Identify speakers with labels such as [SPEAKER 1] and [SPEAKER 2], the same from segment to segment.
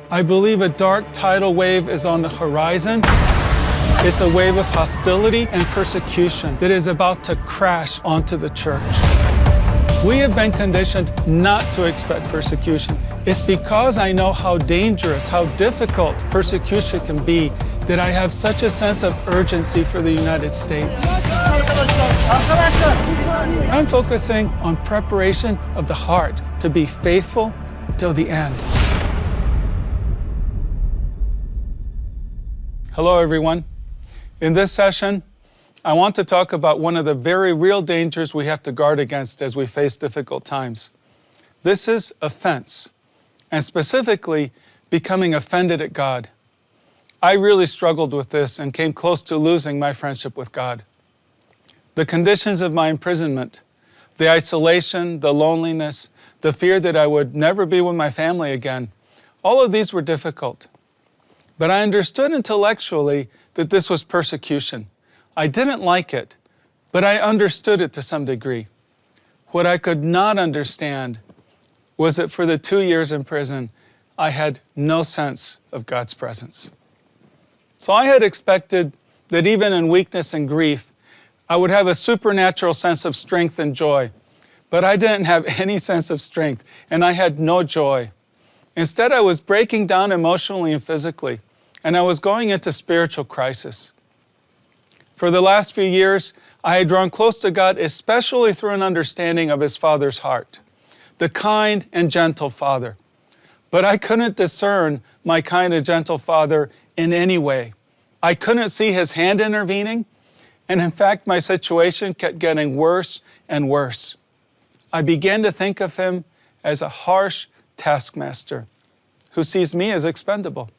[SPEAKER 1] I believe a dark tidal wave is on the horizon. It's a wave of hostility and persecution that is about to crash onto the church. We have been conditioned not to expect persecution. It's because I know how dangerous, how difficult persecution can be that I have such a sense of urgency for the United States. I'm focusing on preparation of the heart to be faithful till the end. Hello, everyone. In this session, I want to talk about one of the very real dangers we have to guard against as we face difficult times. This is offense, and specifically, becoming offended at God. I really struggled with this and came close to losing my friendship with God. The conditions of my imprisonment, the isolation, the loneliness, the fear that I would never be with my family again, all of these were difficult. But I understood intellectually that this was persecution. I didn't like it, but I understood it to some degree. What I could not understand was that for the 2 years in prison, I had no sense of God's presence. So I had expected that even in weakness and grief, I would have a supernatural sense of strength and joy. But I didn't have any sense of strength, and I had no joy. Instead, I was breaking down emotionally and physically, and I was going into spiritual crisis. For the last few years, I had drawn close to God, especially through an understanding of His Father's heart, the kind and gentle Father. But I couldn't discern my kind and gentle Father in any way. I couldn't see His hand intervening, and in fact, my situation kept getting worse and worse. I began to think of Him as a harsh taskmaster who sees me as expendable.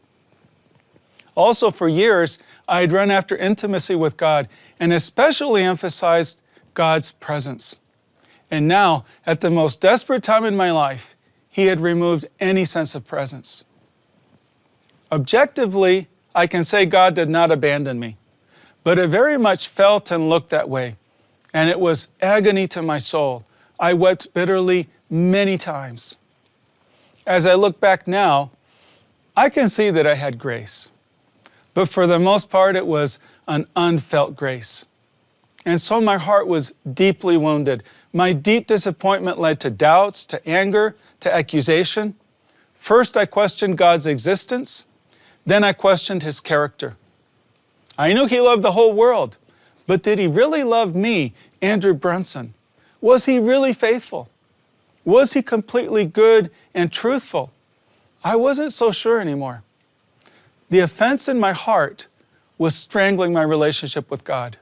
[SPEAKER 1] Also, for years, I had run after intimacy with God and especially emphasized God's presence. And now, at the most desperate time in my life, He had removed any sense of presence. Objectively, I can say God did not abandon me, but it very much felt and looked that way, and it was agony to my soul. I wept bitterly many times. As I look back now, I can see that I had grace. But for the most part, it was an unfelt grace. And so my heart was deeply wounded. My deep disappointment led to doubts, to anger, to accusation. First, I questioned God's existence. Then I questioned His character. I knew He loved the whole world, but did He really love me, Andrew Brunson? Was He really faithful? Was He completely good and truthful? I wasn't so sure anymore. The offense in my heart was strangling my relationship with God.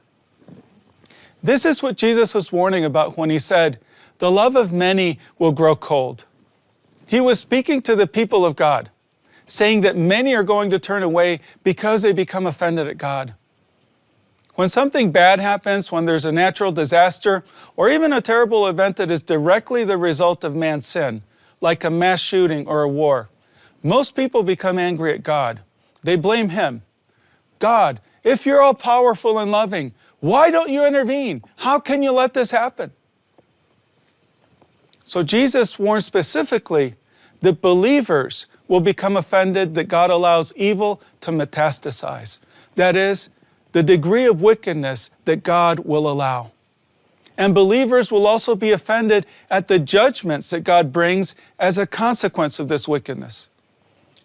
[SPEAKER 1] This is what Jesus was warning about when He said, "The love of many will grow cold." He was speaking to the people of God, saying that many are going to turn away because they become offended at God. When something bad happens, when there's a natural disaster, or even a terrible event that is directly the result of man's sin, like a mass shooting or a war, most people become angry at God. They blame Him. God, if You're all powerful and loving, why don't You intervene? How can You let this happen? So Jesus warned specifically that believers will become offended that God allows evil to metastasize. That is, the degree of wickedness that God will allow. And believers will also be offended at the judgments that God brings as a consequence of this wickedness.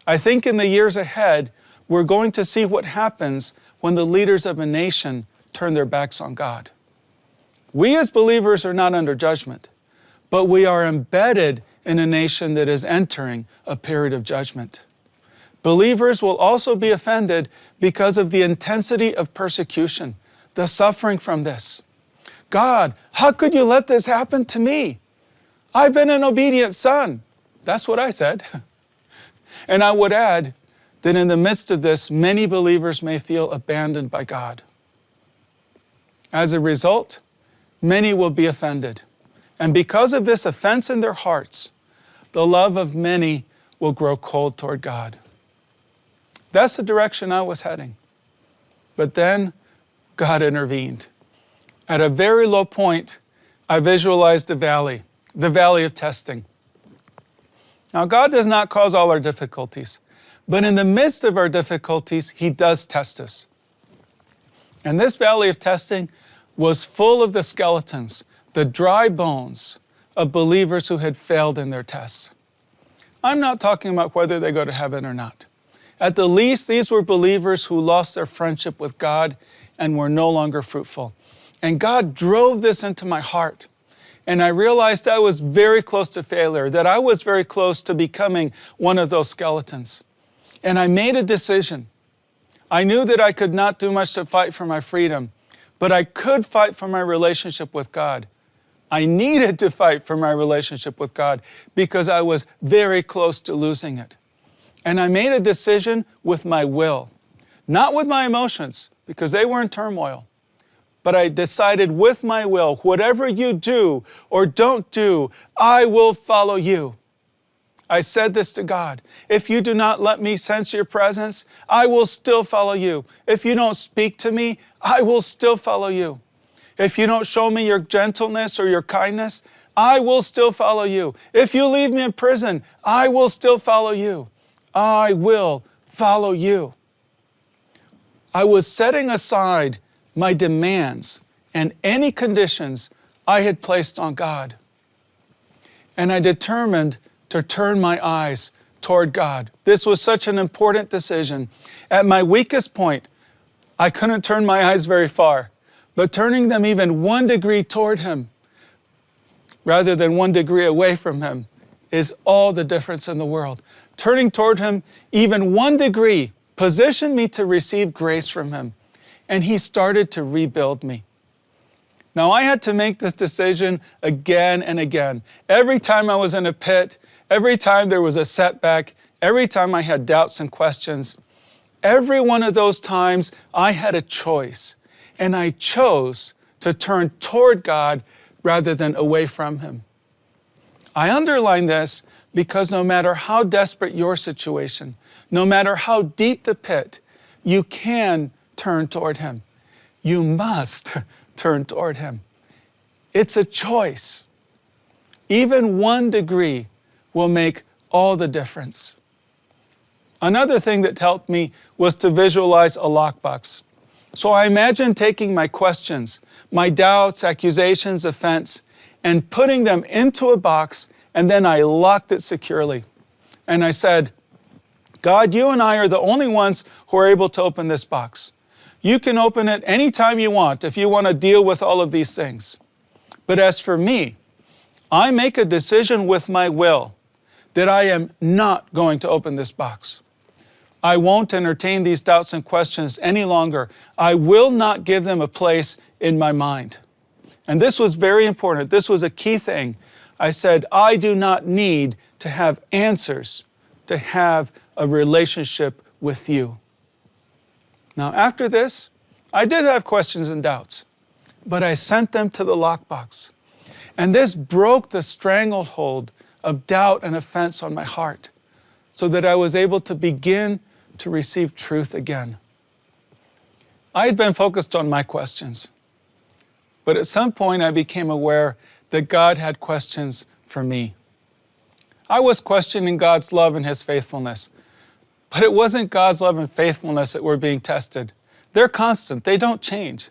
[SPEAKER 1] I think in the years ahead, we're going to see what happens when the leaders of a nation turn their backs on God. We as believers are not under judgment, but we are embedded in a nation that is entering a period of judgment. Believers will also be offended because of the intensity of persecution, the suffering from this. God, how could You let this happen to me? I've been an obedient son. That's what I said. And I would add that in the midst of this, many believers may feel abandoned by God. As a result, many will be offended. And because of this offense in their hearts, the love of many will grow cold toward God. That's the direction I was heading. But then God intervened. At a very low point, I visualized the valley of testing. Now, God does not cause all our difficulties, but in the midst of our difficulties, He does test us. And this valley of testing was full of the skeletons, the dry bones of believers who had failed in their tests. I'm not talking about whether they go to heaven or not. At the least, these were believers who lost their friendship with God and were no longer fruitful. And God drove this into my heart. And I realized I was very close to failure, that I was very close to becoming one of those skeletons. And I made a decision. I knew that I could not do much to fight for my freedom, but I could fight for my relationship with God. I needed to fight for my relationship with God because I was very close to losing it. And I made a decision with my will, not with my emotions, because they were in turmoil. But I decided with my will, whatever you do or don't do, I will follow you. I said this to God. If you do not let me sense your presence, I will still follow you. If you don't speak to me, I will still follow you. If you don't show me your gentleness or your kindness, I will still follow you. If you leave me in prison, I will still follow you. I will follow you. I was setting aside my demands and any conditions I had placed on God. And I determined to turn my eyes toward God. This was such an important decision. At my weakest point, I couldn't turn my eyes very far, but turning them even 1 degree toward Him, rather than 1 degree away from Him, is all the difference in the world. Turning toward Him even 1 degree positioned me to receive grace from Him, and He started to rebuild me. Now, I had to make this decision again and again. Every time I was in a pit, every time there was a setback, every time I had doubts and questions, every one of those times I had a choice, and I chose to turn toward God rather than away from Him. I underline this because no matter how desperate your situation, no matter how deep the pit, you can turn toward Him. You must turn toward Him. It's a choice. Even 1 degree will make all the difference. Another thing that helped me was to visualize a lockbox. So I imagined taking my questions, my doubts, accusations, offense, and putting them into a box, and then I locked it securely. And I said, God, you and I are the only ones who are able to open this box. You can open it anytime you want if you want to deal with all of these things. But as for me, I make a decision with my will that I am not going to open this box. I won't entertain these doubts and questions any longer. I will not give them a place in my mind. And this was very important. This was a key thing. I said, I do not need to have answers to have a relationship with you. Now, after this, I did have questions and doubts, but I sent them to the lockbox. And this broke the stranglehold of doubt and offense on my heart so that I was able to begin to receive truth again. I had been focused on my questions, but at some point I became aware that God had questions for me. I was questioning God's love and His faithfulness, but it wasn't God's love and faithfulness that were being tested. They're constant, they don't change.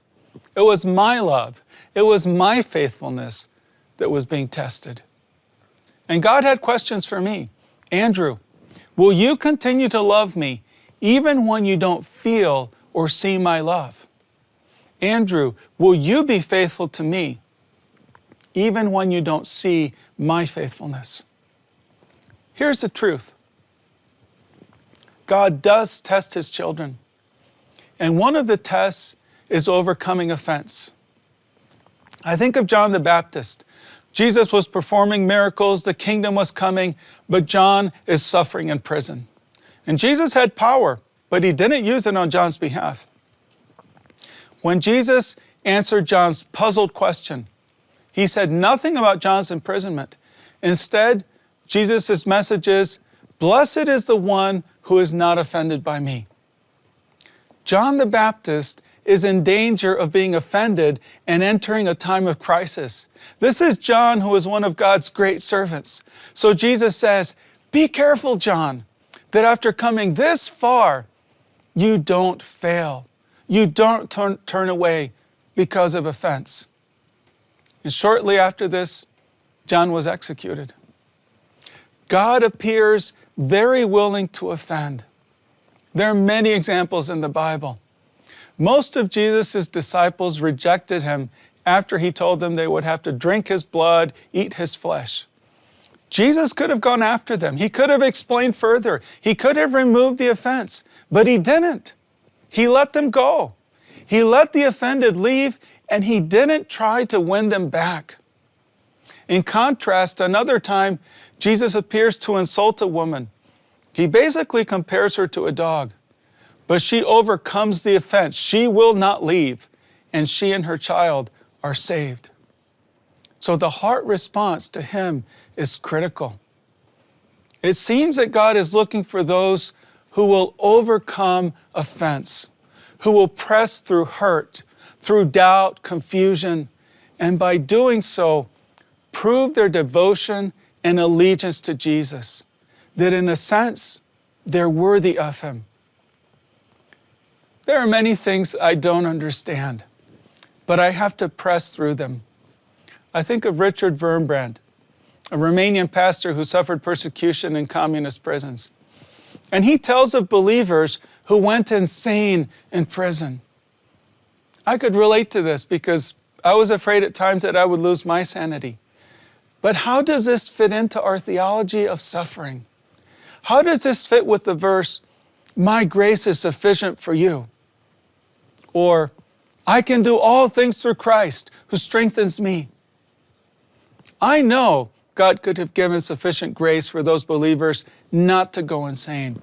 [SPEAKER 1] It was my love, it was my faithfulness that was being tested. And God had questions for me. Andrew, will you continue to love me even when you don't feel or see my love? Andrew, will you be faithful to me even when you don't see my faithfulness? Here's the truth. God does test His children. And one of the tests is overcoming offense. I think of John the Baptist. Jesus was performing miracles, the kingdom was coming, but John is suffering in prison. And Jesus had power, but He didn't use it on John's behalf. When Jesus answered John's puzzled question, He said nothing about John's imprisonment. Instead, Jesus' message is, "Blessed is the one who is not offended by me." John the Baptist is in danger of being offended and entering a time of crisis. This is John, who is one of God's great servants. So Jesus says, Be careful, John, that after coming this far, you don't fail. You don't turn away because of offense. And shortly after this, John was executed. God appears very willing to offend. There are many examples in the Bible. Most of Jesus' disciples rejected him after he told them they would have to drink his blood, eat his flesh. Jesus could have gone after them. He could have explained further. He could have removed the offense, but he didn't. He let them go. He let the offended leave, and he didn't try to win them back. In contrast, another time, Jesus appears to insult a woman. He basically compares her to a dog, but she overcomes the offense. She will not leave, and she and her child are saved. So the heart response to him is critical. It seems that God is looking for those who will overcome offense, who will press through hurt, through doubt, confusion, and by doing so, prove their devotion and allegiance to Jesus, that in a sense, they're worthy of him. There are many things I don't understand, but I have to press through them. I think of Richard Wurmbrand, a Romanian pastor who suffered persecution in communist prisons. And he tells of believers who went insane in prison. I could relate to this because I was afraid at times that I would lose my sanity. But how does this fit into our theology of suffering? How does this fit with the verse, "My grace is sufficient for you"? Or, "I can do all things through Christ who strengthens me"? I know God could have given sufficient grace for those believers not to go insane,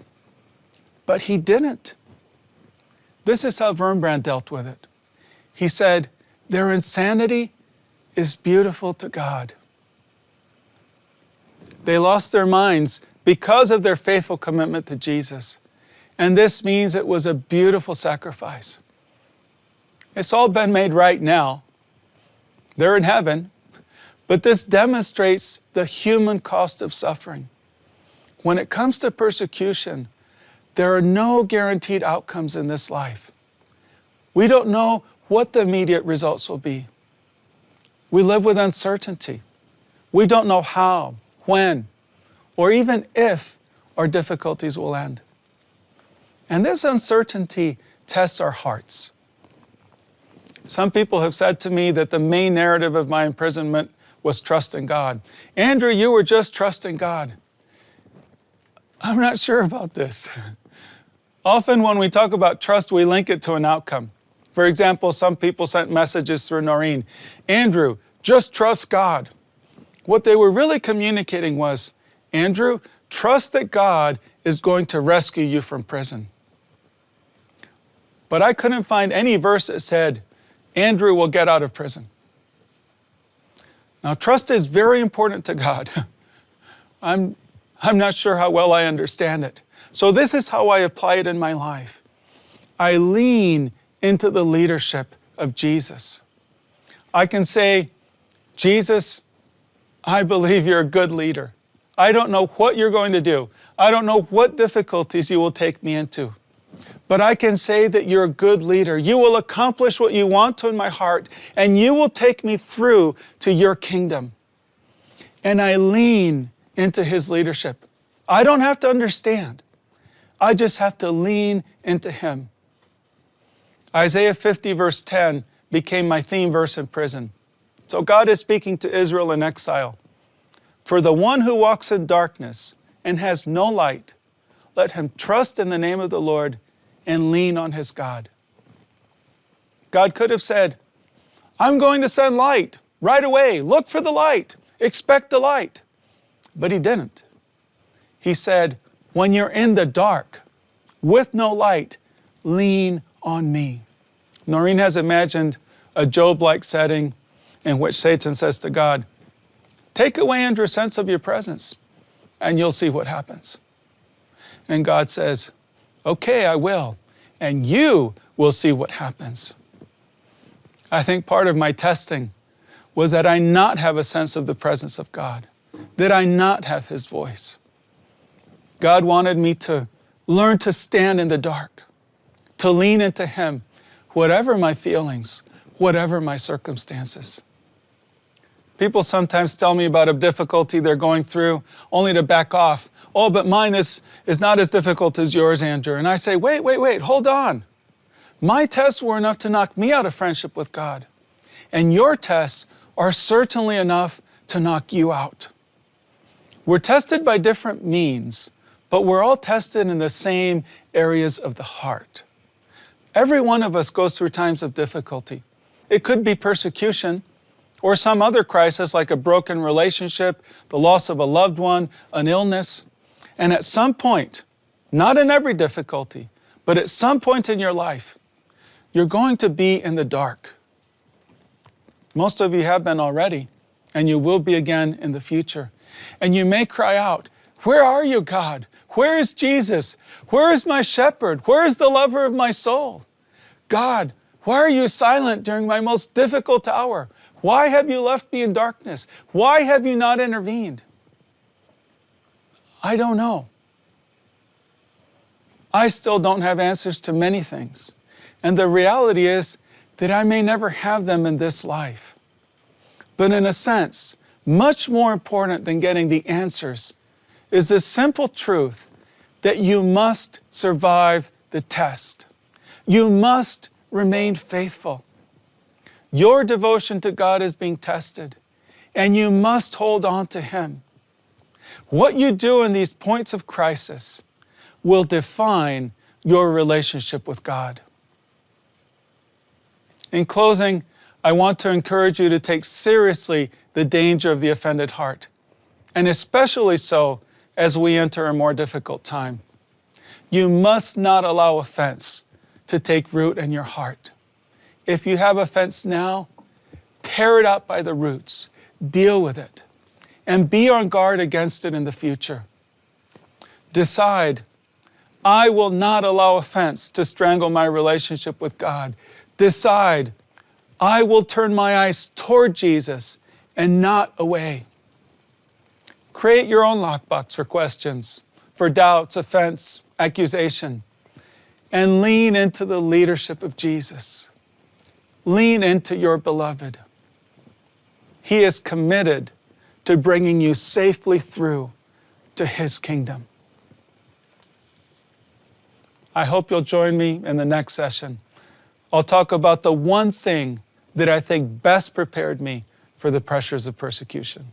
[SPEAKER 1] but he didn't. This is how Wurmbrand dealt with it. He said, their insanity is beautiful to God. They lost their minds because of their faithful commitment to Jesus. And this means it was a beautiful sacrifice. It's all been made right now. They're in heaven. But this demonstrates the human cost of suffering. When it comes to persecution, there are no guaranteed outcomes in this life. We don't know what the immediate results will be. We live with uncertainty. We don't know how, when, or even if our difficulties will end. And this uncertainty tests our hearts. Some people have said to me that the main narrative of my imprisonment was trusting God. Andrew, you were just trusting God. I'm not sure about this. Often when we talk about trust, we link it to an outcome. For example, some people sent messages through Noreen, Andrew, just trust God. What they were really communicating was, Andrew, trust that God is going to rescue you from prison. But I couldn't find any verse that said, Andrew will get out of prison. Now, trust is very important to God. I'm not sure how well I understand it. So this is how I apply it in my life. I lean into the leadership of Jesus. I can say, Jesus, I believe you're a good leader. I don't know what you're going to do. I don't know what difficulties you will take me into. But I can say that you're a good leader. You will accomplish what you want to in my heart, and you will take me through to your kingdom. And I lean into his leadership. I don't have to understand. I just have to lean into him. Isaiah 50 verse 10 became my theme verse in prison. So God is speaking to Israel in exile. For the one who walks in darkness and has no light, let him trust in the name of the Lord and lean on his God. God could have said, I'm going to send light right away. Look for the light. Expect the light. But he didn't. He said, when you're in the dark with no light, lean on me. Noreen has imagined a Job-like setting in which Satan says to God, take away Andrew's sense of your presence and you'll see what happens. And God says, okay, I will, and you will see what happens. I think part of my testing was that I not have a sense of the presence of God, that I not have his voice. God wanted me to learn to stand in the dark, to lean into Him, whatever my feelings, whatever my circumstances. People sometimes tell me about a difficulty they're going through only to back off. Oh, but mine is not as difficult as yours, Andrew. And I say, wait, hold on. My tests were enough to knock me out of friendship with God. And your tests are certainly enough to knock you out. We're tested by different means, but we're all tested in the same areas of the heart. Every one of us goes through times of difficulty. It could be persecution or some other crisis like a broken relationship, the loss of a loved one, an illness. And at some point, not in every difficulty, but at some point in your life, you're going to be in the dark. Most of you have been already, and you will be again in the future. And you may cry out, "Where are you, God? Where is Jesus? Where is my shepherd? Where is the lover of my soul? God, why are you silent during my most difficult hour? Why have you left me in darkness? Why have you not intervened?" I don't know. I still don't have answers to many things. And the reality is that I may never have them in this life. But in a sense, much more important than getting the answers is the simple truth that you must survive the test. You must remain faithful. Your devotion to God is being tested, and you must hold on to Him. What you do in these points of crisis will define your relationship with God. In closing, I want to encourage you to take seriously the danger of the offended heart, and especially so as we enter a more difficult time. You must not allow offense to take root in your heart. If you have offense now, tear it out by the roots, deal with it, and be on guard against it in the future. Decide, I will not allow offense to strangle my relationship with God. Decide, I will turn my eyes toward Jesus and not away. Create your own lockbox for questions, for doubts, offense, accusation, and lean into the leadership of Jesus. Lean into your beloved. He is committed to bringing you safely through to His kingdom. I hope you'll join me in the next session. I'll talk about the one thing that I think best prepared me for the pressures of persecution.